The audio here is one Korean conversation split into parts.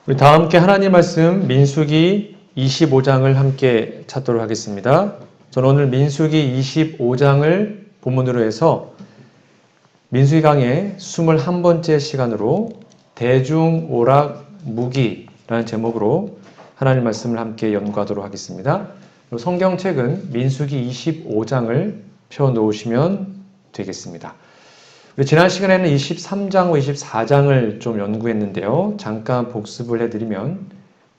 우리 다 함께 하나님 말씀 민수기 25장을 함께 찾도록 하겠습니다. 저는 오늘 민수기 25장을 본문으로 해서 민수기 강의 21번째 시간으로 대중오락무기라는 제목으로 하나님 말씀을 함께 연구하도록 하겠습니다. 성경책은 민수기 25장을 펴놓으시면 되겠습니다. 우리 지난 시간에는 23장과 24장을 좀 연구했는데요. 잠깐 복습을 해드리면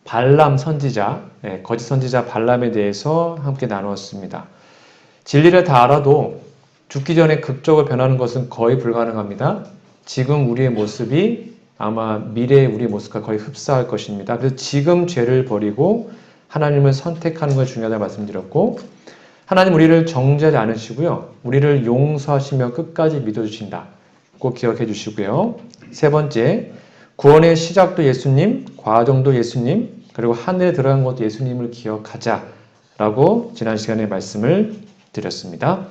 발람 선지자, 거짓 선지자 발람에 대해서 함께 나누었습니다. 진리를 다 알아도 죽기 전에 극적으로 변하는 것은 거의 불가능합니다. 지금 우리의 모습이 아마 미래의 우리의 모습과 거의 흡사할 것입니다. 그래서 지금 죄를 버리고 하나님을 선택하는 것이 중요하다고 말씀드렸고, 하나님 우리를 정죄하지 않으시고요. 우리를 용서하시며 끝까지 믿어주신다. 꼭 기억해 주시고요. 세 번째, 구원의 시작도 예수님, 과정도 예수님, 그리고 하늘에 들어간 것도 예수님을 기억하자라고 지난 시간에 말씀을 드렸습니다.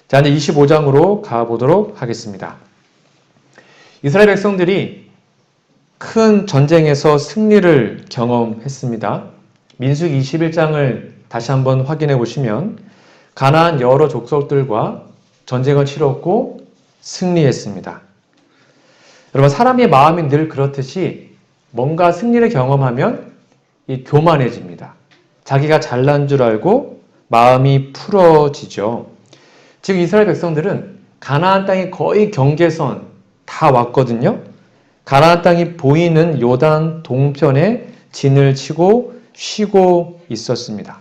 자, 이제 25장으로 가보도록 하겠습니다. 이스라엘 백성들이 큰 전쟁에서 승리를 경험했습니다. 민수기 21장을 다시 한번 확인해 보시면 가나안 여러 족속들과 전쟁을 치렀고 승리했습니다. 여러분, 사람의 마음이 늘 그렇듯이 뭔가 승리를 경험하면 교만해집니다. 자기가 잘난 줄 알고 마음이 풀어지죠. 지금 이스라엘 백성들은 가나안 땅이 거의 경계선 다 왔거든요. 가나안 땅이 보이는 요단 동편에 진을 치고 쉬고 있었습니다.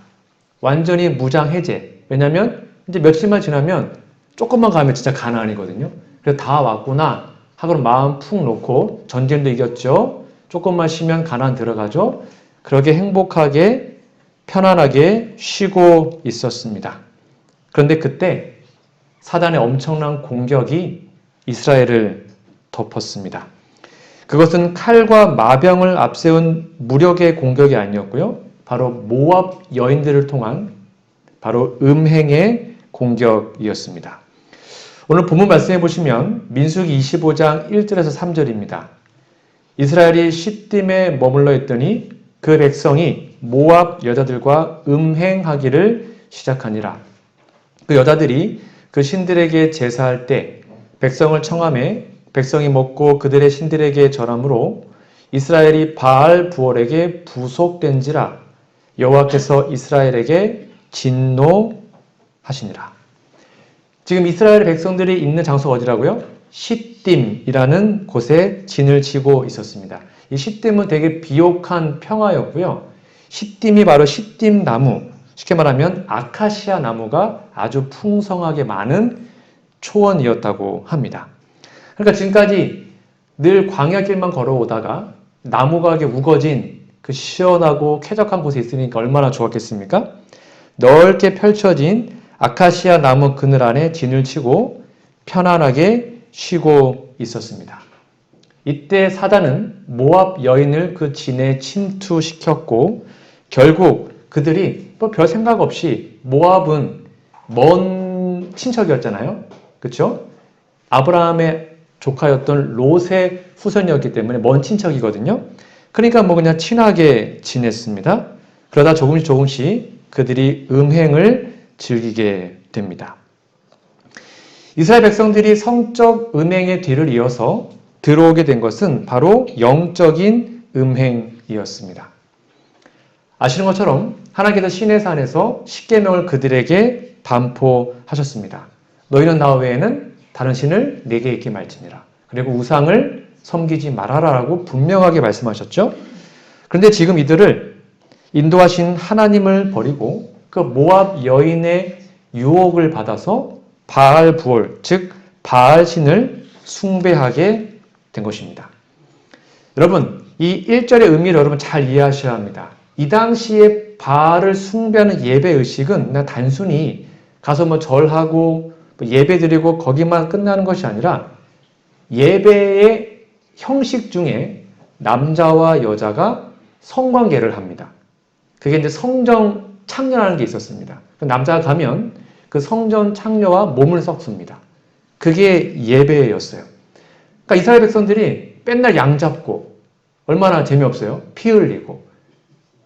완전히 무장 해제. 왜냐하면 이제 며칠만 지나면 조금만 가면 진짜 가나안이거든요. 그래서 다 왔구나 하고 마음 푹 놓고 전쟁도 이겼죠. 조금만 쉬면 가나안 들어가죠. 그렇게 행복하게 편안하게 쉬고 있었습니다. 그런데 그때 사단의 엄청난 공격이 이스라엘을 덮었습니다. 그것은 칼과 마병을 앞세운 무력의 공격이 아니었고요. 바로 모압 여인들을 통한 바로 음행의 공격이었습니다. 오늘 본문 말씀해 보시면 민수기 25장 1절에서 3절입니다. 이스라엘이 시딤에 머물러 있더니 그 백성이 모압 여자들과 음행하기를 시작하니라. 그 여자들이 그 신들에게 제사할 때 백성을 청함해 백성이 먹고 그들의 신들에게 절함으로 이스라엘이 바알 부월에게 부속된지라. 여호와께서 이스라엘에게 진노하시니라. 지금 이스라엘 백성들이 있는 장소가 어디라고요? 시딤이라는 곳에 진을 치고 있었습니다. 이 시딤은 되게 비옥한 평화였고요. 시딤이 바로 시딤 나무, 쉽게 말하면 아카시아 나무가 아주 풍성하게 많은 초원이었다고 합니다. 그러니까 지금까지 늘 광야길만 걸어오다가 나무가 이렇게 우거진 그 시원하고 쾌적한 곳에 있으니까 얼마나 좋았겠습니까? 넓게 펼쳐진 아카시아 나무 그늘 안에 진을 치고 편안하게 쉬고 있었습니다. 이때 사단은 모압 여인을 그 진에 침투시켰고 결국 그들이 별 생각 없이 모압은 먼 친척이었잖아요. 그렇죠? 아브라함의 조카였던 롯의 후손이었기 때문에 먼 친척이거든요. 그러니까 그냥 친하게 지냈습니다. 그러다 조금씩 그들이 음행을 즐기게 됩니다. 이스라엘 백성들이 성적 음행의 뒤를 이어서 들어오게 된 것은 바로 영적인 음행이었습니다. 아시는 것처럼 하나님께서 시내산에서 십계명을 그들에게 반포하셨습니다. 너희는 나 외에는 다른 신을 내게 있게 말지니라. 그리고 우상을 섬기지 말아라라고 분명하게 말씀하셨죠. 그런데 지금 이들을 인도하신 하나님을 버리고 그 모압 여인의 유혹을 받아서 바알 부월, 즉 바알 신을 숭배하게 된 것입니다. 여러분, 이 1절의 의미를 여러분 잘 이해하셔야 합니다. 이 당시에 바알을 숭배하는 예배 의식은 그냥 단순히 가서 절하고 예배 드리고 거기만 끝나는 것이 아니라 예배의 형식 중에 남자와 여자가 성관계를 합니다. 그게 이제 성전 창녀라는 게 있었습니다. 남자가 가면 그 성전 창녀와 몸을 썩습니다. 그게 예배였어요. 그러니까 이스라엘 백성들이 맨날 양 잡고 얼마나 재미없어요? 피 흘리고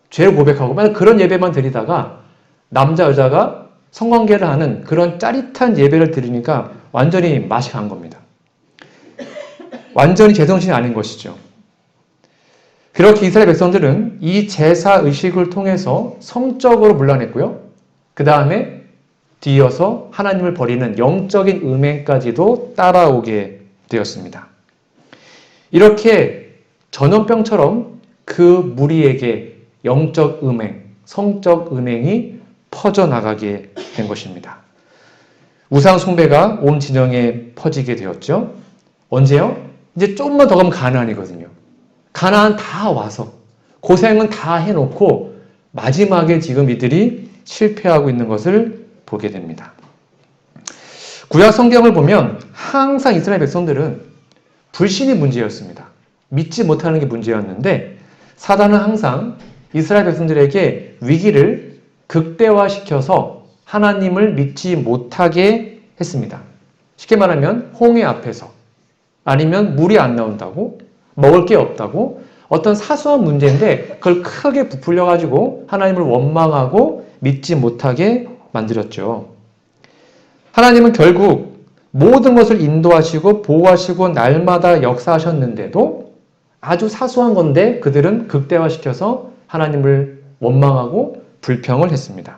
죄를 고백하고 만약 그런 예배만 드리다가 남자 여자가 성관계를 하는 그런 짜릿한 예배를 드리니까 완전히 맛이 간 겁니다. 완전히 제정신이 아닌 것이죠. 그렇게 이스라엘 백성들은 이 제사 의식을 통해서 성적으로 물러냈고요. 그 다음에 뒤이어서 하나님을 버리는 영적인 음행까지도 따라오게 되었습니다. 이렇게 전염병처럼 그 무리에게 영적 음행, 성적 음행이 퍼져나가게 된 것입니다. 우상 숭배가 온 진영에 퍼지게 되었죠. 언제요? 이제 조금만 더 가면 가나안이거든요. 가나안 다 와서 고생은 다 해놓고 마지막에 지금 이들이 실패하고 있는 것을 보게 됩니다. 구약 성경을 보면 항상 이스라엘 백성들은 불신이 문제였습니다. 믿지 못하는 게 문제였는데 사단은 항상 이스라엘 백성들에게 위기를 극대화시켜서 하나님을 믿지 못하게 했습니다. 쉽게 말하면 홍해 앞에서 아니면 물이 안 나온다고 먹을 게 없다고 어떤 사소한 문제인데 그걸 크게 부풀려가지고 하나님을 원망하고 믿지 못하게 만들었죠. 하나님은 결국 모든 것을 인도하시고 보호하시고 날마다 역사하셨는데도 아주 사소한 건데 그들은 극대화시켜서 하나님을 원망하고 불평을 했습니다.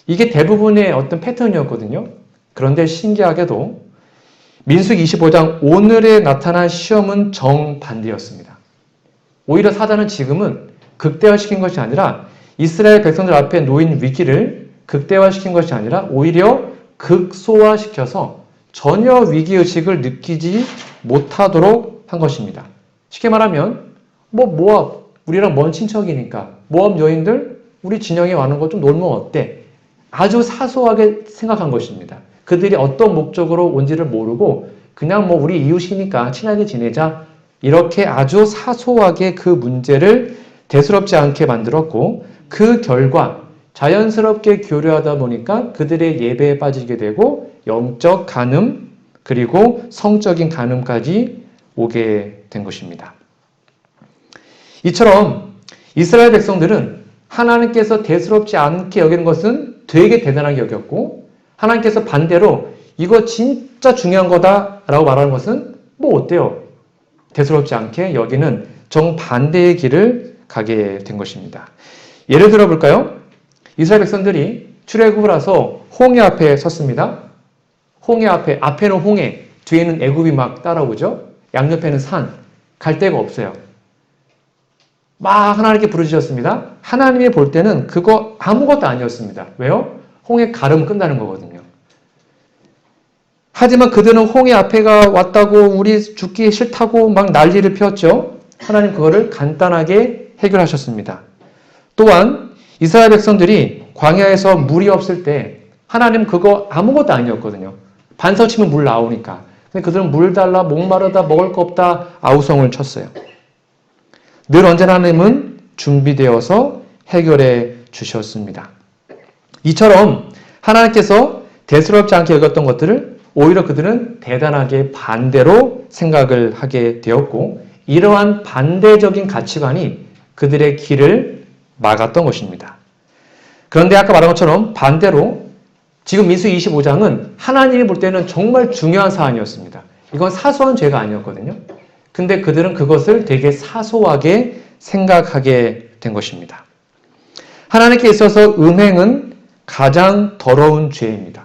이게 대부분의 어떤 패턴이었거든요. 그런데 신기하게도 민수기 25장 오늘에 나타난 시험은 정반대였습니다. 오히려 사단은 지금은 극대화시킨 것이 아니라 이스라엘 백성들 앞에 놓인 위기를 극대화시킨 것이 아니라 오히려 극소화시켜서 전혀 위기의식을 느끼지 못하도록 한 것입니다. 쉽게 말하면 모압, 우리랑 먼 친척이니까 모압 여인들 우리 진영에 와는 거 좀 놀면 어때? 아주 사소하게 생각한 것입니다. 그들이 어떤 목적으로 온지를 모르고 그냥 우리 이웃이니까 친하게 지내자 이렇게 아주 사소하게 그 문제를 대수롭지 않게 만들었고 그 결과 자연스럽게 교류하다 보니까 그들의 예배에 빠지게 되고 영적 간음 그리고 성적인 간음까지 오게 된 것입니다. 이처럼 이스라엘 백성들은 하나님께서 대수롭지 않게 여기는 것은 되게 대단하게 여겼고 하나님께서 반대로 이거 진짜 중요한 거다라고 말하는 것은 어때요? 대수롭지 않게 여기는 정반대의 길을 가게 된 것입니다. 예를 들어 볼까요? 이스라엘 백성들이 출애굽을 와서 홍해 앞에 섰습니다. 홍해 앞에는 홍해, 뒤에는 애굽이 막 따라오죠. 양옆에는 산, 갈 데가 없어요. 막 하나님께 부르짖었습니다. 하나님이 볼 때는 그거 아무것도 아니었습니다. 왜요? 홍해 가르면 끝나는 거거든요. 하지만 그들은 홍해 앞에가 왔다고 우리 죽기 싫다고 막 난리를 피웠죠. 하나님 그거를 간단하게 해결하셨습니다. 또한 이스라엘 백성들이 광야에서 물이 없을 때 하나님 그거 아무것도 아니었거든요. 반석 치면 물 나오니까. 근데 그들은 물 달라, 목마르다, 먹을 거 없다 아우성을 쳤어요. 늘 언제나 하나님은 준비되어서 해결해 주셨습니다. 이처럼 하나님께서 대수롭지 않게 여겼던 것들을 오히려 그들은 대단하게 반대로 생각을 하게 되었고 이러한 반대적인 가치관이 그들의 길을 막았던 것입니다. 그런데 아까 말한 것처럼 반대로 지금 민수기 25장은 하나님이 볼 때는 정말 중요한 사안이었습니다. 이건 사소한 죄가 아니었거든요. 근데 그들은 그것을 되게 사소하게 생각하게 된 것입니다. 하나님께 있어서 음행은 가장 더러운 죄입니다.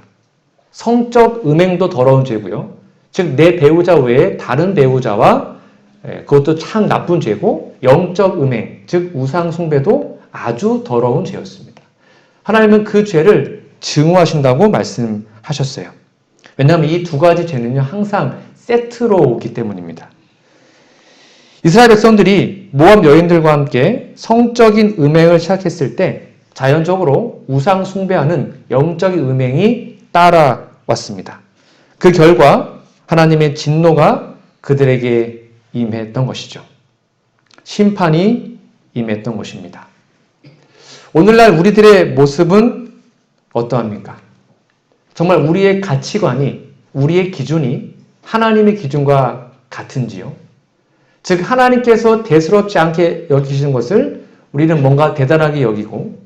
성적 음행도 더러운 죄고요. 즉 내 배우자 외에 다른 배우자와 그것도 참 나쁜 죄고 영적 음행, 즉 우상 숭배도 아주 더러운 죄였습니다. 하나님은 그 죄를 증오하신다고 말씀하셨어요. 왜냐하면 이 두 가지 죄는요 항상 세트로 오기 때문입니다. 이스라엘 백성들이 모압 여인들과 함께 성적인 음행을 시작했을 때 자연적으로 우상 숭배하는 영적인 음행이 따라왔습니다. 그 결과 하나님의 진노가 그들에게 임했던 것이죠. 심판이 임했던 것입니다. 오늘날 우리들의 모습은 어떠합니까? 정말 우리의 가치관이, 우리의 기준이 하나님의 기준과 같은지요? 즉 하나님께서 대수롭지 않게 여기시는 것을 우리는 뭔가 대단하게 여기고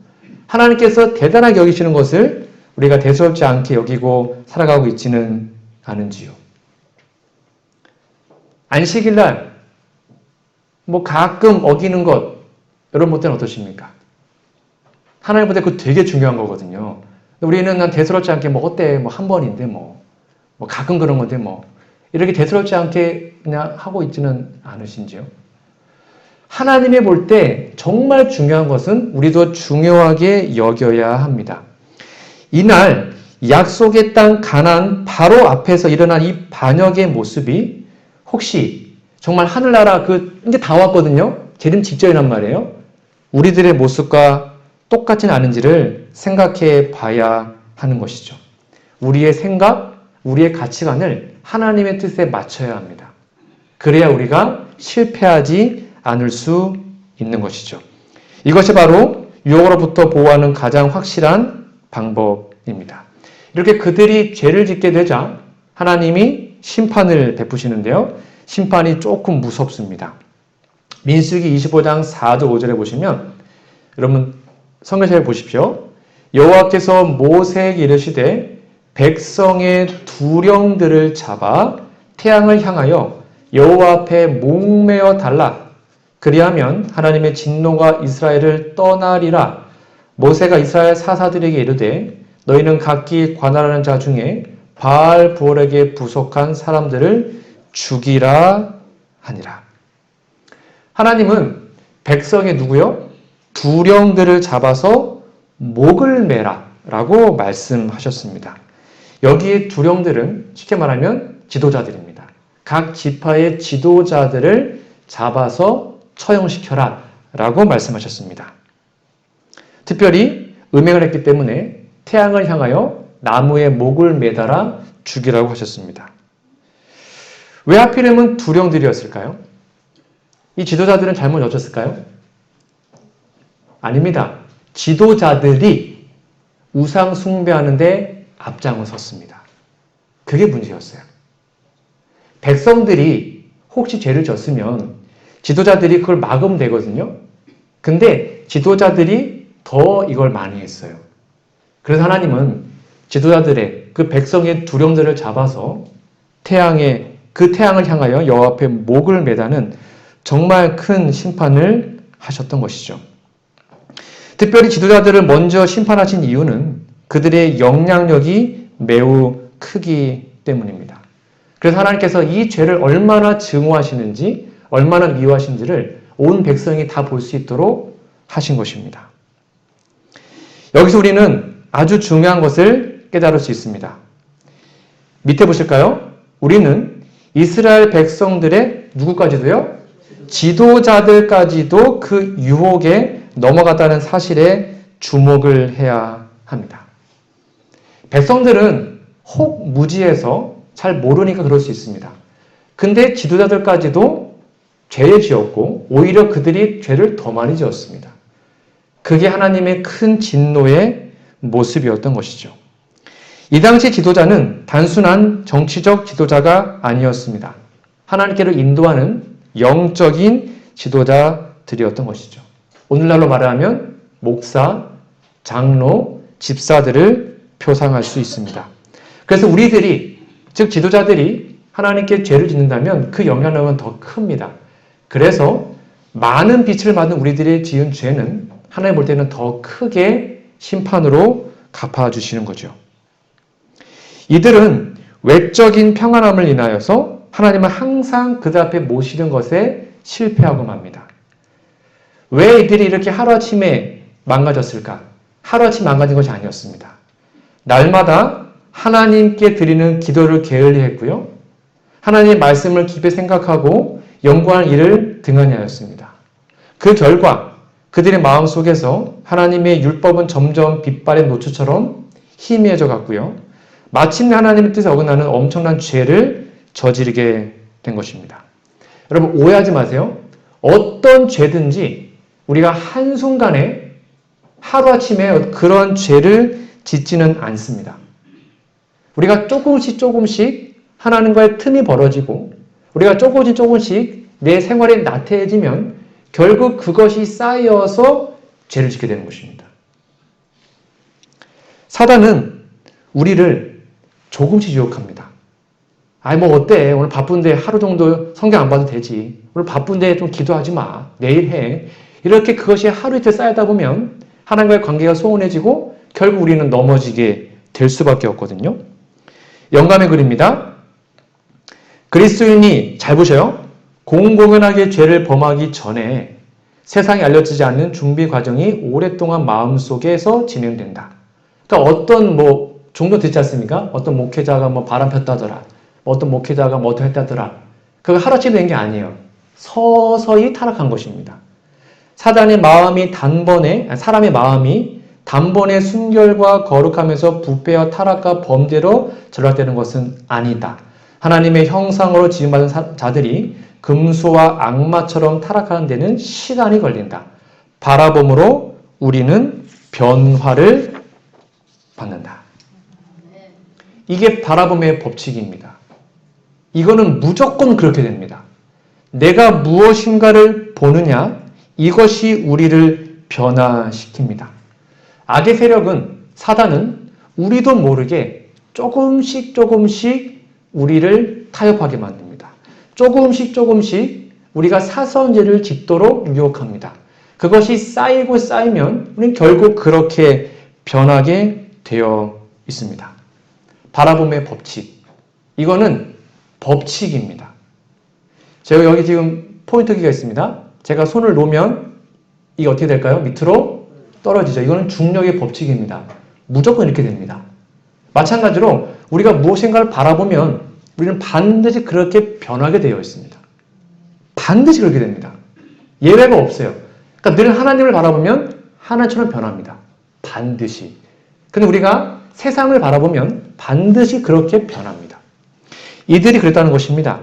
하나님께서 대단하게 여기시는 것을 우리가 대수롭지 않게 여기고 살아가고 있지는 않은지요. 안식일날 가끔 어기는 것 여러분들은 어떠십니까? 하나님보다 그거 되게 중요한 거거든요. 우리는 대수롭지 않게 어때 한 번인데 가끔 그런 건데 이렇게 대수롭지 않게 그냥 하고 있지는 않으신지요? 하나님이 볼 때 정말 중요한 것은 우리도 중요하게 여겨야 합니다. 이날 약속의 땅 가나안 바로 앞에서 일어난 이 반역의 모습이 혹시 정말 하늘나라 이제 다 왔거든요. 재림 직전이란 말이에요. 우리들의 모습과 똑같진 않은지를 생각해 봐야 하는 것이죠. 우리의 생각, 우리의 가치관을 하나님의 뜻에 맞춰야 합니다. 그래야 우리가 실패하지 않을 수 있는 것이죠. 이것이 바로 유혹으로부터 보호하는 가장 확실한 방법입니다. 이렇게 그들이 죄를 짓게 되자 하나님이 심판을 베푸시는데요. 심판이 조금 무섭습니다. 민수기 25장 4절 5절에 보시면 여러분 성경책에 보십시오. 여호와께서 모세에게 이르시되 백성의 두령들을 잡아 태양을 향하여 여호와 앞에 목매어 달라. 그리하면 하나님의 진노가 이스라엘을 떠나리라. 모세가 이스라엘 사사들에게 이르되 너희는 각기 관할하는 자 중에 바알 부올에게 부속한 사람들을 죽이라 하니라. 하나님은 백성의 누구요? 두령들을 잡아서 목을 매라 라고 말씀하셨습니다. 여기에 두령들은 쉽게 말하면 지도자들입니다. 각 지파의 지도자들을 잡아서 처형시켜라 라고 말씀하셨습니다. 특별히 음행을 했기 때문에 태양을 향하여 나무에 목을 매달아 죽이라고 하셨습니다. 왜 하필이면 두령들이었을까요? 이 지도자들은 잘못 여겼을까요? 아닙니다. 지도자들이 우상 숭배하는데 앞장을 섰습니다. 그게 문제였어요. 백성들이 혹시 죄를 졌으면 지도자들이 그걸 막으면 되거든요. 근데 지도자들이 더 이걸 많이 했어요. 그래서 하나님은 지도자들의 그 백성의 두령들을 잡아서 그 태양을 향하여 여호와 앞에 목을 매다는 정말 큰 심판을 하셨던 것이죠. 특별히 지도자들을 먼저 심판하신 이유는 그들의 영향력이 매우 크기 때문입니다. 그래서 하나님께서 이 죄를 얼마나 증오하시는지, 얼마나 미워하시는지를 온 백성이 다 볼 수 있도록 하신 것입니다. 여기서 우리는 아주 중요한 것을 깨달을 수 있습니다. 밑에 보실까요? 우리는 이스라엘 백성들의 누구까지도요? 지도자들까지도 그 유혹에 넘어갔다는 사실에 주목을 해야 합니다. 백성들은 혹 무지해서 잘 모르니까 그럴 수 있습니다. 근데 지도자들까지도 죄를 지었고 오히려 그들이 죄를 더 많이 지었습니다. 그게 하나님의 큰 진노의 모습이었던 것이죠. 이 당시 지도자는 단순한 정치적 지도자가 아니었습니다. 하나님께로 인도하는 영적인 지도자들이었던 것이죠. 오늘날로 말하면 목사, 장로, 집사들을 표상할 수 있습니다. 그래서 우리들이, 즉 지도자들이 하나님께 죄를 짓는다면 그 영향력은 더 큽니다. 그래서 많은 빛을 받은 우리들이 지은 죄는 하나님 볼 때는 더 크게 심판으로 갚아주시는 거죠. 이들은 외적인 평안함을 인하여서 하나님은 항상 그들 앞에 모시는 것에 실패하고 맙니다. 왜 이들이 이렇게 하루아침에 망가졌을까? 하루아침에 망가진 것이 아니었습니다. 날마다 하나님께 드리는 기도를 게을리했고요. 하나님의 말씀을 깊이 생각하고 연구하는 일을 등한히 하였습니다. 그 결과 그들의 마음속에서 하나님의 율법은 점점 빛발의 노초처럼 희미해져 갔고요. 마침내 하나님의 뜻에 어긋나는 엄청난 죄를 저지르게 된 것입니다. 여러분 오해하지 마세요. 어떤 죄든지 우리가 한순간에 하루아침에 그런 죄를 짓지는 않습니다. 우리가 조금씩 하나님과의 틈이 벌어지고 우리가 조금씩 내 생활이 나태해지면 결국 그것이 쌓여서 죄를 짓게 되는 것입니다. 사단은 우리를 조금씩 유혹합니다. 아이 뭐 어때? 오늘 바쁜데 하루 정도 성경 안 봐도 되지. 오늘 바쁜데 좀 기도하지 마. 내일 해. 이렇게 그것이 하루 이틀 쌓이다 보면 하나님과의 관계가 소원해지고 결국 우리는 넘어지게 될 수밖에 없거든요. 영감의 글입니다. 그리스도인이 잘 보셔요. 공공연하게 죄를 범하기 전에 세상에 알려지지 않는 준비 과정이 오랫동안 마음속에서 진행된다. 그러니까 어떤 종종 듣지 않습니까? 어떤 목회자가 바람 폈다더라. 어떤 목회자가 뭐 했다더라. 그거 하루아침에 된 게 아니에요. 서서히 타락한 것입니다. 사람의 마음이 단번에 순결과 거룩하면서 부패와 타락과 범죄로 전락되는 것은 아니다. 하나님의 형상으로 지음받은 자들이 금수와 악마처럼 타락하는 데는 시간이 걸린다. 바라봄으로 우리는 변화를 받는다. 이게 바라봄의 법칙입니다. 이거는 무조건 그렇게 됩니다. 내가 무엇인가를 보느냐, 이것이 우리를 변화시킵니다. 악의 세력은, 사단은 우리도 모르게 조금씩 우리를 타협하게 만듭니다. 조금씩 우리가 사소한 죄를 짓도록 유혹합니다. 그것이 쌓이면 우리는 결국 그렇게 변하게 되어 있습니다. 바라봄의 법칙. 이거는 법칙입니다. 제가 여기 지금 포인트기가 있습니다. 제가 손을 놓으면 이게 어떻게 될까요? 밑으로 떨어지죠. 이거는 중력의 법칙입니다. 무조건 이렇게 됩니다. 마찬가지로 우리가 무엇인가를 바라보면 우리는 반드시 그렇게 변하게 되어 있습니다. 반드시 그렇게 됩니다. 예외가 없어요. 그러니까 늘 하나님을 바라보면 하나님처럼 변합니다. 반드시. 근데 우리가 세상을 바라보면 반드시 그렇게 변합니다. 이들이 그랬다는 것입니다.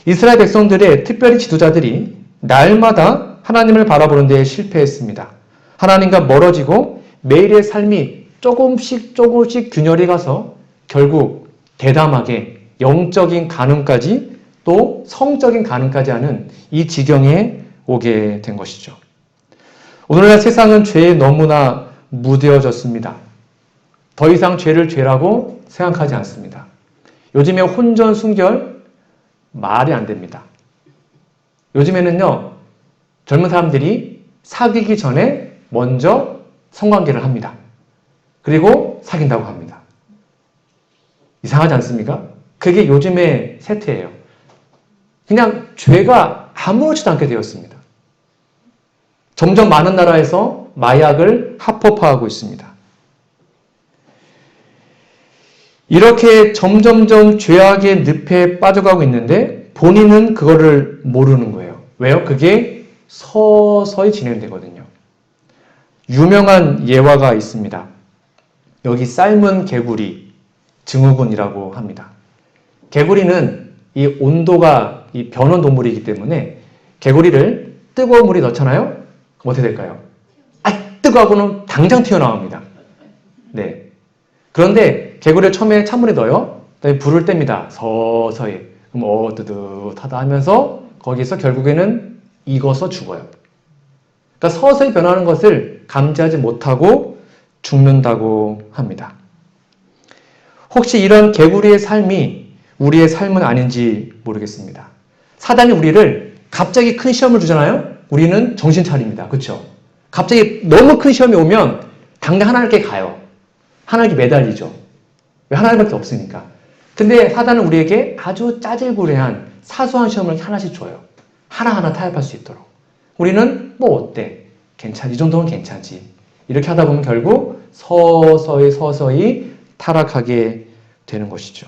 이스라엘 백성들의 특별히 지도자들이 날마다 하나님을 바라보는 데 실패했습니다. 하나님과 멀어지고 매일의 삶이 조금씩 균열이 가서 결국 대담하게 영적인 간음까지 또 성적인 간음까지 하는 이 지경에 오게 된 것이죠. 오늘날 세상은 죄에 너무나 무뎌졌습니다. 더 이상 죄를 죄라고 생각하지 않습니다. 요즘에 혼전, 순결 말이 안 됩니다. 요즘에는요, 젊은 사람들이 사귀기 전에 먼저 성관계를 합니다. 그리고 사귄다고 합니다. 이상하지 않습니까? 그게 요즘의 세태예요. 그냥 죄가 아무렇지도 않게 되었습니다. 점점 많은 나라에서 마약을 합법화하고 있습니다. 이렇게 점점점 죄악의 늪에 빠져가고 있는데 본인은 그거를 모르는 거예요. 왜요? 그게 서서히 진행되거든요. 유명한 예화가 있습니다. 여기 삶은 개구리, 증후군이라고 합니다. 개구리는 이 온도가 이 변온 동물이기 때문에 개구리를 뜨거운 물에 넣잖아요? 어떻게 될까요? 뜨거워하고는 당장 튀어나옵니다. 네. 그런데 개구리를 처음에 찬물에 넣어요. 그다음에 불을 뗍니다. 서서히. 그럼 뜨뜻하다 하면서 거기서 결국에는 익어서 죽어요. 그러니까 서서히 변하는 것을 감지하지 못하고 죽는다고 합니다. 혹시 이런 개구리의 삶이 우리의 삶은 아닌지 모르겠습니다. 사단이 우리를 갑자기 큰 시험을 주잖아요? 우리는 정신 차립니다. 그렇죠? 갑자기 너무 큰 시험이 오면 당장 하나님께 가요. 하나님께 매달리죠. 왜? 하나님밖에 없으니까. 근데 사단은 우리에게 아주 짜질구레한 사소한 시험을 하나씩 줘요. 하나하나 타협할 수 있도록. 우리는 어때? 괜찮지. 이 정도면 괜찮지. 이렇게 하다 보면 결국 서서히 타락하게 되는 것이죠.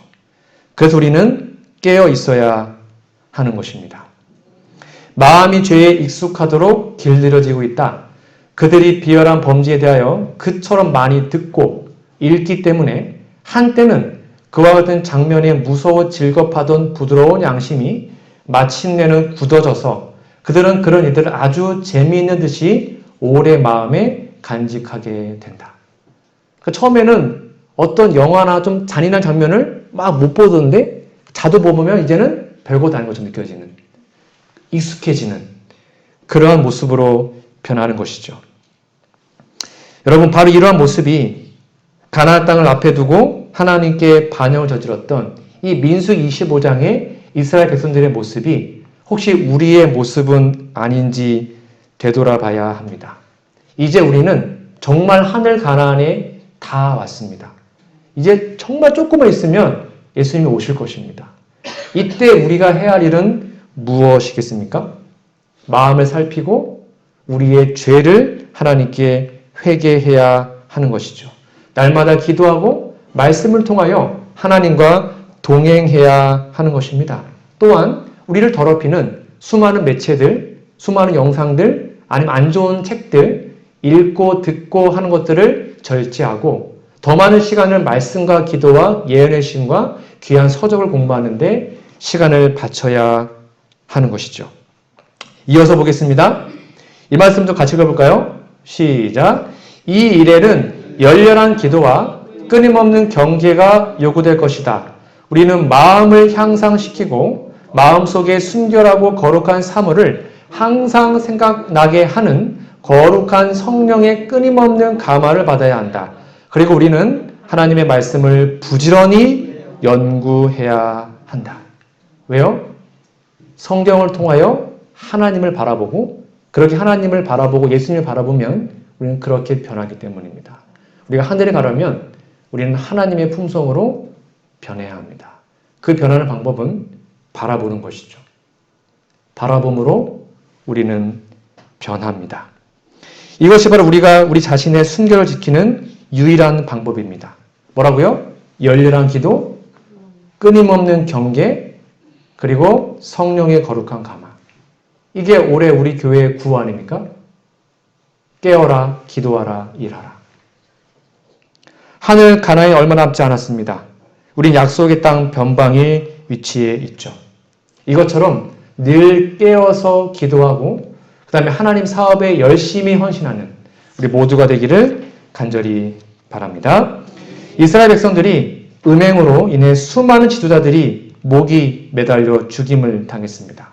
그래서 우리는 깨어 있어야 하는 것입니다. 마음이 죄에 익숙하도록 길들여지고 있다. 그들이 비열한 범죄에 대하여 그처럼 많이 듣고 읽기 때문에 한때는 그와 같은 장면에 무서워 질겁하던 부드러운 양심이 마침내는 굳어져서 그들은 그런 일들을 아주 재미있는 듯이 오래 마음에 간직하게 된다. 처음에는 어떤 영화나 좀 잔인한 장면을 막 못 보던데 자주 보면 이제는 별거 다른 것처럼 느껴지는 익숙해지는 그러한 모습으로 변하는 것이죠. 여러분, 바로 이러한 모습이 가나안 땅을 앞에 두고 하나님께 반역을 저질렀던 이 민수기 25장의 이스라엘 백성들의 모습이 혹시 우리의 모습은 아닌지 되돌아봐야 합니다. 이제 우리는 정말 하늘 가나안에 다 왔습니다. 이제 정말 조금만 있으면 예수님이 오실 것입니다. 이때 우리가 해야 할 일은 무엇이겠습니까? 마음을 살피고 우리의 죄를 하나님께 회개해야 하는 것이죠. 날마다 기도하고 말씀을 통하여 하나님과 동행해야 하는 것입니다. 또한 우리를 더럽히는 수많은 매체들, 수많은 영상들, 아니면 안 좋은 책들, 읽고 듣고 하는 것들을 절제하고 더 많은 시간을 말씀과 기도와 예언의 신과 귀한 서적을 공부하는데 시간을 바쳐야 하는 것이죠. 이어서 보겠습니다. 이 말씀도 같이 읽어볼까요? 시작. 이 일에는 열렬한 기도와 끊임없는 경계가 요구될 것이다. 우리는 마음을 향상시키고 마음속에 순결하고 거룩한 사물을 항상 생각나게 하는 거룩한 성령의 끊임없는 감화를 받아야 한다. 그리고 우리는 하나님의 말씀을 부지런히 연구해야 한다. 왜요? 성경을 통하여 하나님을 바라보고 그렇게 하나님을 바라보고 예수님을 바라보면 우리는 그렇게 변하기 때문입니다. 우리가 하늘에 가려면 우리는 하나님의 품성으로 변해야 합니다. 그 변하는 방법은 바라보는 것이죠. 바라봄으로 우리는 변합니다. 이것이 바로 우리 자신의 순결을 지키는 유일한 방법입니다. 뭐라고요? 열렬한 기도, 끊임없는 경계, 그리고 성령의 거룩한 감화. 이게 올해 우리 교회의 구호 아닙니까? 깨어라, 기도하라, 일하라. 하늘 가나안에 얼마 남지 않았습니다. 우린 약속의 땅 변방의 위치에 있죠. 이것처럼 늘 깨어서 기도하고 그 다음에 하나님 사업에 열심히 헌신하는 우리 모두가 되기를 간절히 바랍니다. 이스라엘 백성들이 음행으로 인해 수많은 지도자들이 목이 매달려 죽임을 당했습니다.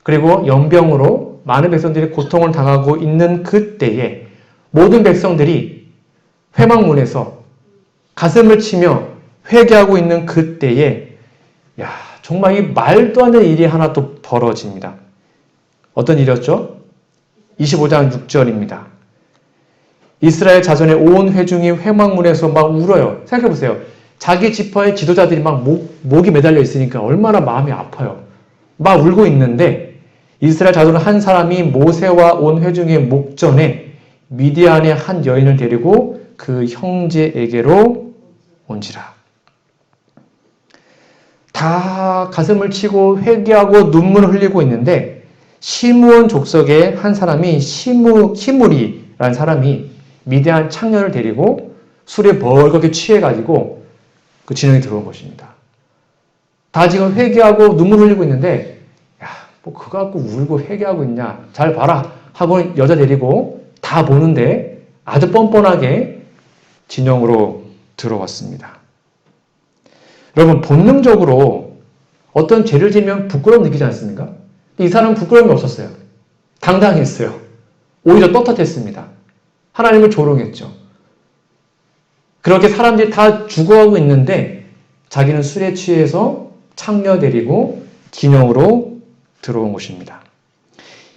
그리고 연병으로 많은 백성들이 고통을 당하고 있는 그때에 모든 백성들이 회막문에서 가슴을 치며 회개하고 있는 그때에 정말 이 말도 안 되는 일이 하나 또 벌어집니다. 어떤 일이었죠? 25장 6절입니다. 이스라엘 자손의 온 회중이 회막문에서 막 울어요. 생각해보세요. 자기 지파의 지도자들이 막 목이 매달려 있으니까 얼마나 마음이 아파요. 막 울고 있는데 이스라엘 자손 한 사람이 모세와 온 회중의 목전에 미디안의 한 여인을 데리고 그 형제에게로 온지라. 다 가슴을 치고 회개하고 눈물을 흘리고 있는데 시므온 족속의 한 사람이 히물이라는 사람이 미디안 창녀를 데리고 술에 벌겋게 취해가지고 그 진영에 들어온 것입니다. 다 지금 회개하고 눈물 흘리고 있는데 뭐 그거 갖고 울고 회개하고 있냐 잘 봐라 하고 여자 데리고 다 보는데 아주 뻔뻔하게 진영으로 들어왔습니다. 여러분 본능적으로 어떤 죄를 지면 부끄러움 느끼지 않습니까? 이 사람은 부끄러움이 없었어요. 당당했어요. 오히려 떳떳했습니다. 하나님을 조롱했죠. 그렇게 사람들이 다 죽어가고 있는데 자기는 술에 취해서 창녀 데리고 진영으로 들어온 것입니다.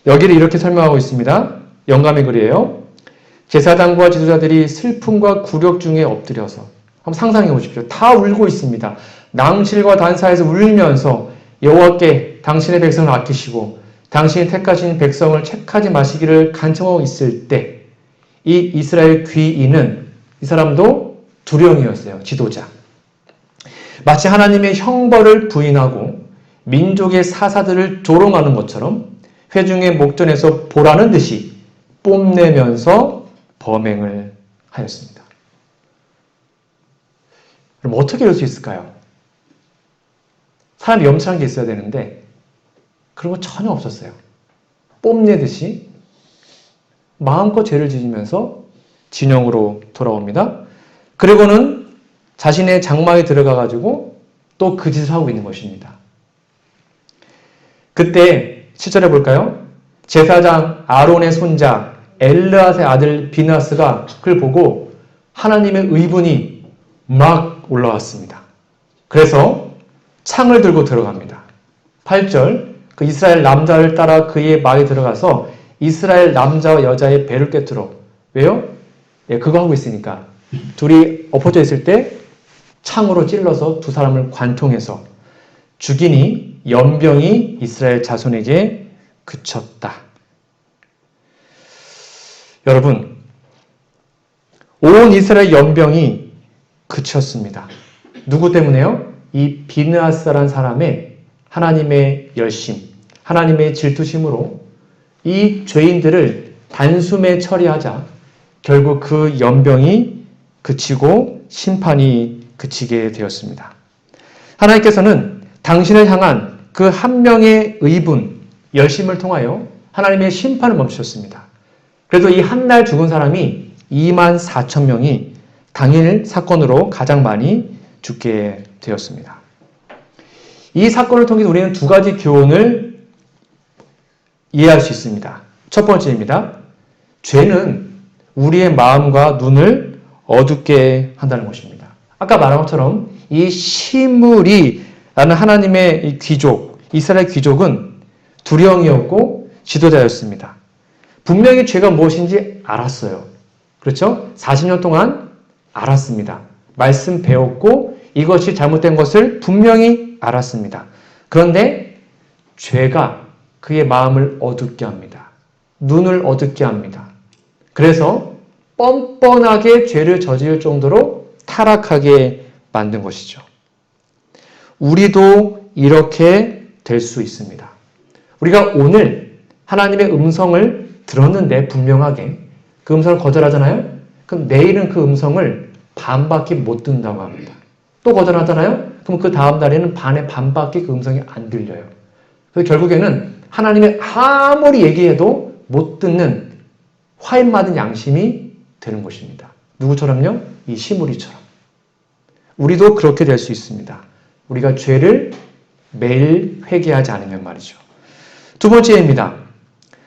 여기를 이렇게 설명하고 있습니다. 영감의 글이에요. 제사장과 지도자들이 슬픔과 굴욕 중에 엎드려서 한번 상상해 보십시오. 다 울고 있습니다. 낭실과 단사에서 울면서 여호와께 당신의 백성을 아끼시고 당신이 택하신 백성을 책하지 마시기를 간청하고 있을 때 이 이스라엘 귀인은 이 사람도 두령이었어요. 지도자. 마치 하나님의 형벌을 부인하고 민족의 사사들을 조롱하는 것처럼 회중의 목전에서 보라는 듯이 뽐내면서 범행을 하였습니다. 그럼 어떻게 이럴 수 있을까요? 사람이 염치한 게 있어야 되는데 그런 거 전혀 없었어요. 뽐내듯이 마음껏 죄를 지으면서 진영으로 돌아옵니다. 그리고는 자신의 장막에 들어가가지고 또 그 짓을 하고 있는 것입니다. 그때 7절에 볼까요? 제사장 아론의 손자 엘르앗의 아들 비느하스가 그를 보고 하나님의 의분이 막 올라왔습니다. 그래서 창을 들고 들어갑니다. 8절 그 이스라엘 남자를 따라 그의 마을에 들어가서 이스라엘 남자와 여자의 배를 꿰뚫어. 왜요? 예, 그거 하고 있으니까. 둘이 엎어져 있을 때 창으로 찔러서 두 사람을 관통해서 죽이니 연병이 이스라엘 자손에게 그쳤다. 여러분, 온 이스라엘 연병이 그쳤습니다. 누구 때문에요? 이 비느하스라는 사람의 하나님의 열심, 하나님의 질투심으로 이 죄인들을 단숨에 처리하자 결국 그 연병이 그치고 심판이 그치게 되었습니다. 하나님께서는 당신을 향한 그 한 명의 의분, 열심을 통하여 하나님의 심판을 멈추셨습니다. 그래도 이 한 날 죽은 사람이 24,000명이 당일 사건으로 가장 많이 죽게 되었습니다. 이 사건을 통해서 우리는 두 가지 교훈을 이해할 수 있습니다. 첫 번째입니다. 죄는 우리의 마음과 눈을 어둡게 한다는 것입니다. 아까 말한 것처럼 이 시므리라는 하나님의 이 귀족, 이스라엘 귀족은 두령이었고 지도자였습니다. 분명히 죄가 무엇인지 알았어요. 그렇죠? 40년 동안 알았습니다. 말씀 배웠고 이것이 잘못된 것을 분명히 알았습니다. 그런데 죄가 그의 마음을 어둡게 합니다. 눈을 어둡게 합니다. 그래서 뻔뻔하게 죄를 저지를 정도로 타락하게 만든 것이죠. 우리도 이렇게 될 수 있습니다. 우리가 오늘 하나님의 음성을 들었는데 분명하게 그 음성을 거절하잖아요? 그럼 내일은 그 음성을 반밖에 못 듣는다고 합니다. 또 거절하잖아요? 그럼 그 다음 달에는 반밖에 그 음성이 안 들려요. 그래서 결국에는 하나님의 아무리 얘기해도 못 듣는 화인 맞은 양심이 되는 것입니다. 누구처럼요? 이 시므리처럼. 우리도 그렇게 될 수 있습니다. 우리가 죄를 매일 회개하지 않으면 말이죠. 두 번째입니다.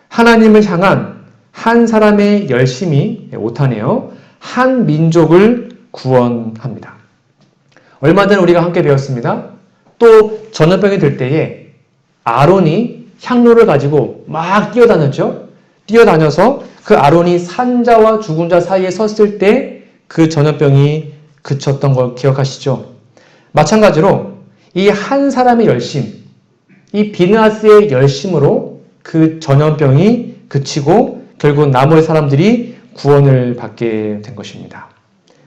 하나님을 향한 한 사람의 열심이 오타네요. 한 민족을 구원합니다. 얼마 전에 우리가 함께 배웠습니다. 또 전염병이 들 때에 아론이 향로를 가지고 막 뛰어다녔죠. 뛰어다녀서 그 아론이 산자와 죽은 자 사이에 섰을 때 그 전염병이 그쳤던 걸 기억하시죠? 마찬가지로 이 한 사람의 열심, 이 비느하스의 열심으로 그 전염병이 그치고 결국 나머지 사람들이 구원을 받게 된 것입니다.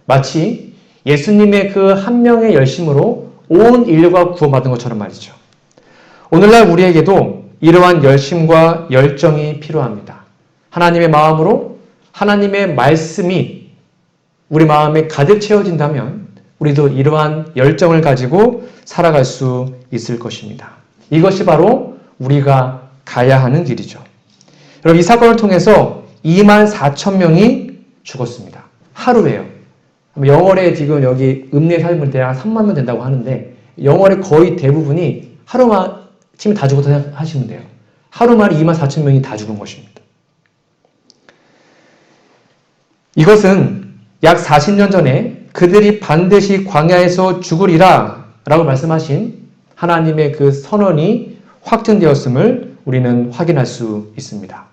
마치 예수님의 그 한 명의 열심으로 온 인류가 구원받은 것처럼 말이죠. 오늘날 우리에게도 이러한 열심과 열정이 필요합니다. 하나님의 마음으로 하나님의 말씀이 우리 마음에 가득 채워진다면 우리도 이러한 열정을 가지고 살아갈 수 있을 것입니다. 이것이 바로 우리가 가야 하는 길이죠. 여러분, 이 사건을 통해서 24,000명이 죽었습니다. 하루에요. 영월에 지금 여기 읍내 살면 대략 3만 명 된다고 하는데 영월의 거의 대부분이 하루만 치면 다 죽었다고 하시면 돼요. 하루 만에 24,000명이 다 죽은 것입니다. 이것은 약 40년 전에 그들이 반드시 광야에서 죽으리라 라고 말씀하신 하나님의 그 선언이 확증되었음을 우리는 확인할 수 있습니다.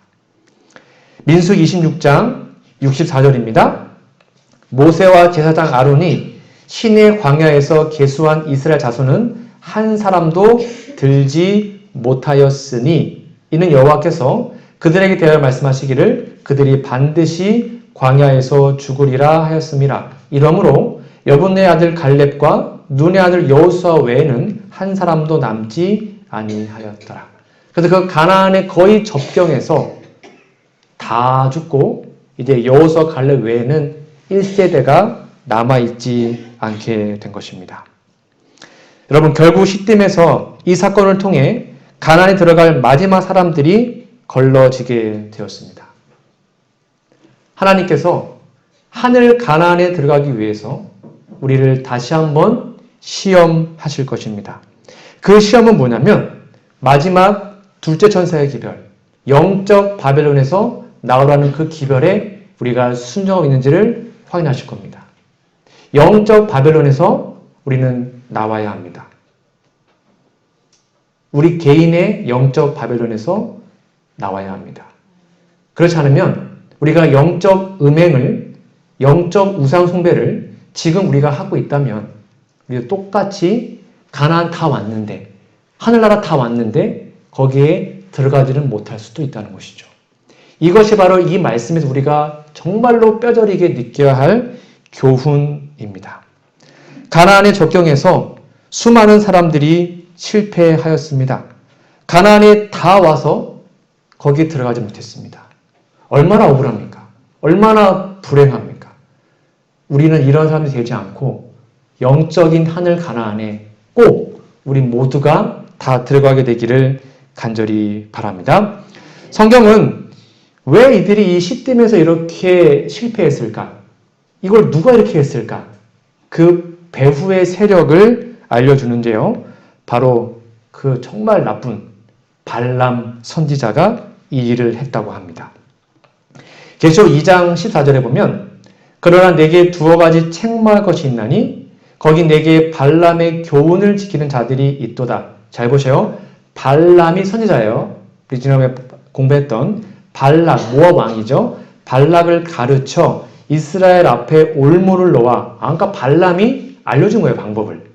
민수 26장 64절입니다. 모세와 제사장 아론이 시내 광야에서 계수한 이스라엘 자손은 한 사람도 들지 못하였으니 이는 여호와께서 그들에게 대하여 말씀하시기를 그들이 반드시 광야에서 죽으리라 하였음이라. 이러므로 여분의 아들 갈렙과 눈의 아들 여호수아 외에는 한 사람도 남지 아니하였더라. 그래서 그 가나안의 거의 접경에서 다 죽고 이제 여호수아 갈렙 외에는 1세대가 남아있지 않게 된 것입니다. 여러분, 결국 시딤에서 이 사건을 통해 가나안에 들어갈 마지막 사람들이 걸러지게 되었습니다. 하나님께서 하늘 가나안에 들어가기 위해서 우리를 다시 한번 시험하실 것입니다. 그 시험은 뭐냐면 마지막 둘째 천사의 기별, 영적 바벨론에서 나오라는 그 기별에 우리가 순종하고 있는지를 확인하실 겁니다. 영적 바벨론에서 우리는 나와야 합니다. 우리 개인의 영적 바벨론에서 나와야 합니다. 그렇지 않으면 우리가 영적 음행을, 영적 우상 숭배를 지금 우리가 하고 있다면 우리도 똑같이 가나안 다 왔는데, 하늘나라 다 왔는데 거기에 들어가지는 못할 수도 있다는 것이죠. 이것이 바로 이 말씀에서 우리가 정말로 뼈저리게 느껴야 할 교훈입니다. 가나안의 적경에서 수많은 사람들이 실패하였습니다. 가나안에 다 와서 거기에 들어가지 못했습니다. 얼마나 억울합니까? 얼마나 불행합니까? 우리는 이런 사람이 되지 않고 영적인 하늘 가나안에 꼭 우리 모두가 다 들어가게 되기를 간절히 바랍니다. 성경은 왜 이들이 이 시딤에서 이렇게 실패했을까? 이걸 누가 이렇게 했을까? 그 배후의 세력을 알려주는데요. 바로 그 정말 나쁜 발람 선지자가 이 일을 했다고 합니다. 계시록 2장 14절에 보면 그러나 내게 두어 가지 책망할 것이 있나니 거기 내게 발람의 교훈을 지키는 자들이 있도다. 잘 보세요. 발람이 선지자예요. 우리 지난번에 공부했던 발락, 모압 왕이죠. 발락을 가르쳐 이스라엘 앞에 올무를 놓아, 아까 발람이 알려준 거예요, 방법을.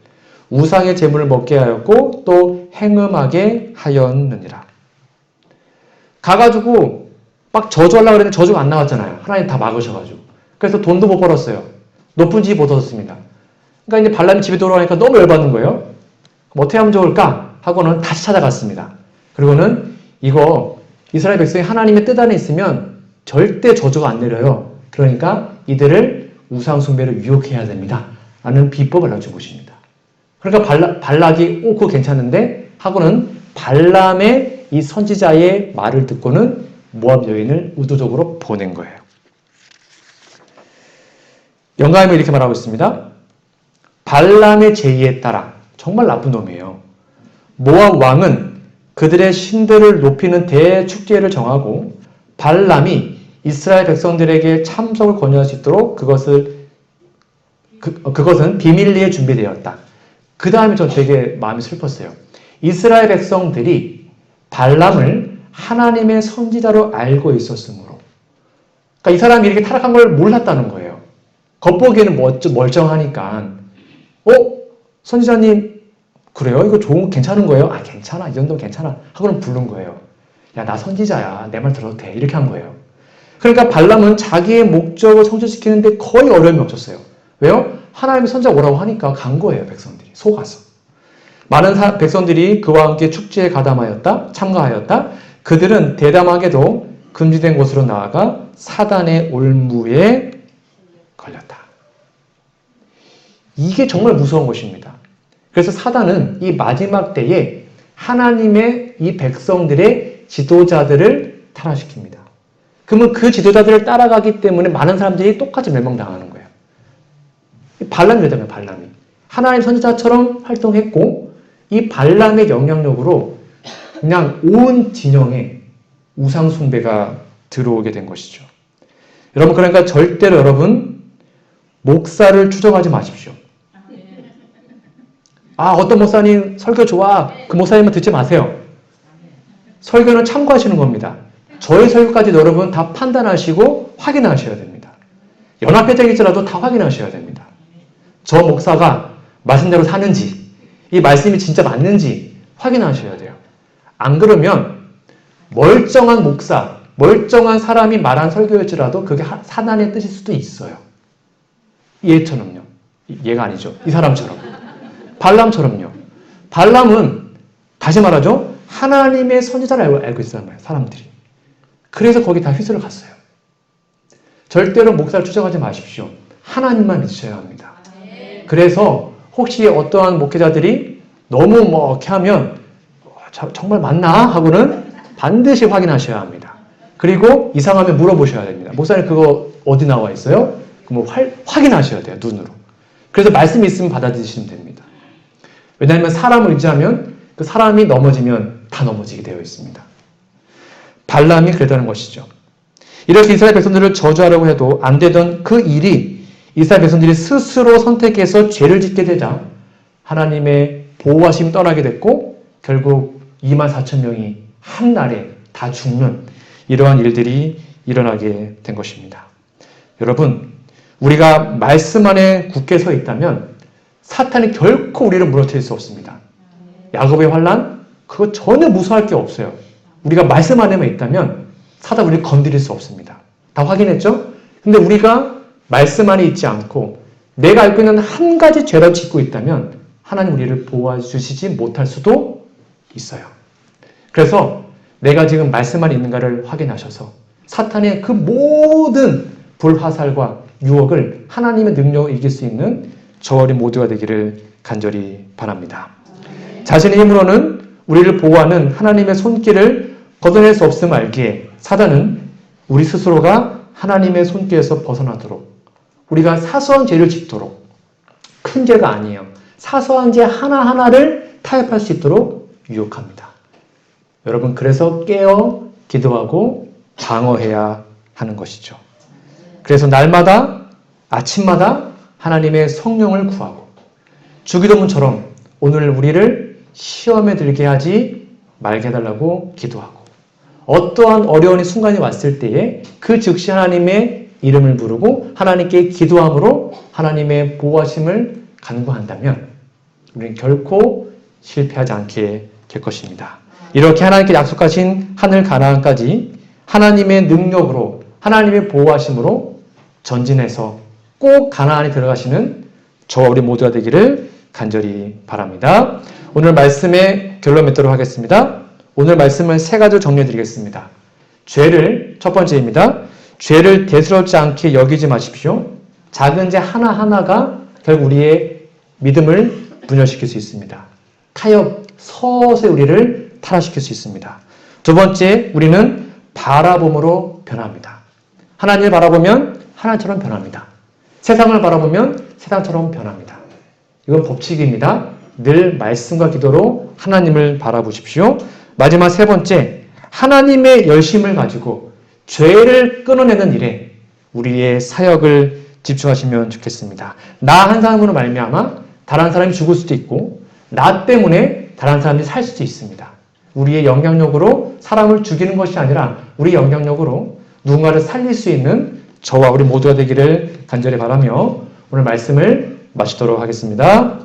우상의 제물을 먹게 하였고 또 행음하게 하였느니라. 가가지고 막 저주하려고 그랬는데 저주가 안 나왔잖아요. 하나님 다 막으셔가지고. 그래서 돈도 못 벌었어요. 높은 집이 못 얻었습니다. 그러니까 이제 발람이 집에 돌아가니까 너무 열받는 거예요. 어떻게 하면 좋을까? 하고는 다시 찾아갔습니다. 그리고는 이거 이스라엘 백성이 하나님의 뜻 안에 있으면 절대 저주가 안 내려요. 그러니까 이들을 우상 숭배를 유혹해야 됩니다. 라는 비법을 알려주고 있습니다. 그러니까 발락이 그거 괜찮은데 하고는 발람의 이 선지자의 말을 듣고는 모압 여인을 의도적으로 보낸 거예요. 영감이 이렇게 말하고 있습니다. 발람의 제의에 따라, 정말 나쁜 놈이에요. 모압 왕은 그들의 신들을 높이는 대축제를 정하고 발람이 이스라엘 백성들에게 참석을 권유할 수 있도록 그것은 비밀리에 준비되었다. 그 다음에 저 되게 마음이 슬펐어요. 이스라엘 백성들이 발람을 하나님의 선지자로 알고 있었으므로, 그러니까 이 사람이 이렇게 타락한 걸 몰랐다는 거예요. 겉보기에는 멀쩡하니까 선지자님 그래요? 이거 괜찮은 거예요? 아 괜찮아, 이 정도면 괜찮아 하고는 부른 거예요. 야 나 선지자야, 내 말 들어도 돼, 이렇게 한 거예요. 그러니까 발람은 자기의 목적을 성취시키는데 거의 어려움이 없었어요. 왜요? 하나님의 선지자 오라고 하니까 간 거예요. 백성들이 속아서. 많은 백성들이 그와 함께 축제에 참가하였다. 그들은 대담하게도 금지된 곳으로 나아가 사단의 올무에 걸렸다. 이게 정말 무서운 것입니다. 그래서 사단은 이 마지막 때에 하나님의 이 백성들의 지도자들을 탄압시킵니다. 그러면 그 지도자들을 따라가기 때문에 많은 사람들이 똑같이 멸망당하는 거예요. 발람이 그러잖아요. 발람이. 하나님 선지자처럼 활동했고 이 발람의 영향력으로 그냥 온 진영에 우상 숭배가 들어오게 된 것이죠. 여러분 그러니까 절대로 여러분 목사를 추종하지 마십시오. 아 어떤 목사님 설교 좋아. 그 목사님은 듣지 마세요. 설교는 참고하시는 겁니다. 저의 설교까지 여러분 다 판단하시고 확인하셔야 됩니다. 연합회장일지라도 다 확인하셔야 됩니다. 저 목사가 말씀대로 사는지 이 말씀이 진짜 맞는지 확인하셔야 돼요. 안 그러면 멀쩡한 목사, 멀쩡한 사람이 말한 설교일지라도 그게 사단의 뜻일 수도 있어요. 얘처럼요. 얘가 아니죠. 이 사람처럼. 발람처럼요. 발람은 다시 말하죠. 하나님의 선지자를 알고 있어요. 사람들이. 그래서 거기 다 휘슬러 갔어요. 절대로 목사를 추정하지 마십시오. 하나님만 믿으셔야 합니다. 그래서 혹시 어떠한 목회자들이 너무 이렇게 하면 정말 맞나? 하고는 반드시 확인하셔야 합니다. 그리고 이상하면 물어보셔야 됩니다. 목사님 그거 어디 나와 있어요? 그럼 확인하셔야 돼요. 눈으로. 그래서 말씀이 있으면 받아들이시면 됩니다. 왜냐하면 사람을 의지하면 그 사람이 넘어지면 다 넘어지게 되어 있습니다. 발람이 그랬다는 것이죠. 이렇게 이스라엘 백성들을 저주하려고 해도 안 되던 그 일이 이스라엘 백성들이 스스로 선택해서 죄를 짓게 되자 하나님의 보호하심이 떠나게 됐고 결국 24,000명이 한 날에 다 죽는 이러한 일들이 일어나게 된 것입니다. 여러분, 우리가 말씀 안에 굳게 서 있다면 사탄이 결코 우리를 무너뜨릴 수 없습니다. 야곱의 환난? 그거 전혀 무서워할 게 없어요. 우리가 말씀 안에만 있다면 사단 우리를 건드릴 수 없습니다. 다 확인했죠? 근데 우리가 말씀 안에 있지 않고 내가 알고 있는 한 가지 죄라도 짓고 있다면 하나님 우리를 보호해 주시지 못할 수도 있어요. 그래서 내가 지금 말씀 안에 있는가를 확인하셔서 사탄의 그 모든 불화살과 유혹을 하나님의 능력으로 이길 수 있는 저와 우리 모두가 되기를 간절히 바랍니다. 자신의 힘으로는 우리를 보호하는 하나님의 손길을 걷어낼 수 없음을 알기에 사단은 우리 스스로가 하나님의 손길에서 벗어나도록 우리가 사소한 죄를 짓도록 큰 죄가 아니에요. 사소한 죄 하나하나를 타협할 수 있도록 유혹합니다. 여러분 그래서 깨어 기도하고 방어해야 하는 것이죠. 그래서 날마다 아침마다 하나님의 성령을 구하고 주기도문처럼 오늘 우리를 시험에 들게 하지 말게 해달라고 기도하고 어떠한 어려운 순간이 왔을 때에 그 즉시 하나님의 이름을 부르고 하나님께 기도함으로 하나님의 보호하심을 간구한다면 우리는 결코 실패하지 않게 될 것입니다. 이렇게 하나님께 약속하신 하늘 가나안까지 하나님의 능력으로 하나님의 보호하심으로 전진해서 꼭 가나안에 들어가시는 저와 우리 모두가 되기를 간절히 바랍니다. 오늘 말씀의 결론 맺도록 하겠습니다. 오늘 말씀은 세 가지로 정리해 드리겠습니다. 죄를 첫 번째입니다. 죄를 대수롭지 않게 여기지 마십시오. 작은 죄 하나하나가 결국 우리의 믿음을 분열시킬 수 있습니다. 타협, 서서히 우리를 타락시킬 수 있습니다. 두 번째, 우리는 바라봄으로 변합니다. 하나님을 바라보면 하나님처럼 변합니다. 세상을 바라보면 세상처럼 변합니다. 이건 법칙입니다. 늘 말씀과 기도로 하나님을 바라보십시오. 마지막 세 번째, 하나님의 열심을 가지고 죄를 끊어내는 일에 우리의 사역을 집중하시면 좋겠습니다. 나 한 사람으로 말미암아 다른 사람이 죽을 수도 있고 나 때문에 다른 사람이 살 수도 있습니다. 우리의 영향력으로 사람을 죽이는 것이 아니라 우리의 영향력으로 누군가를 살릴 수 있는 저와 우리 모두가 되기를 간절히 바라며 오늘 말씀을 마치도록 하겠습니다.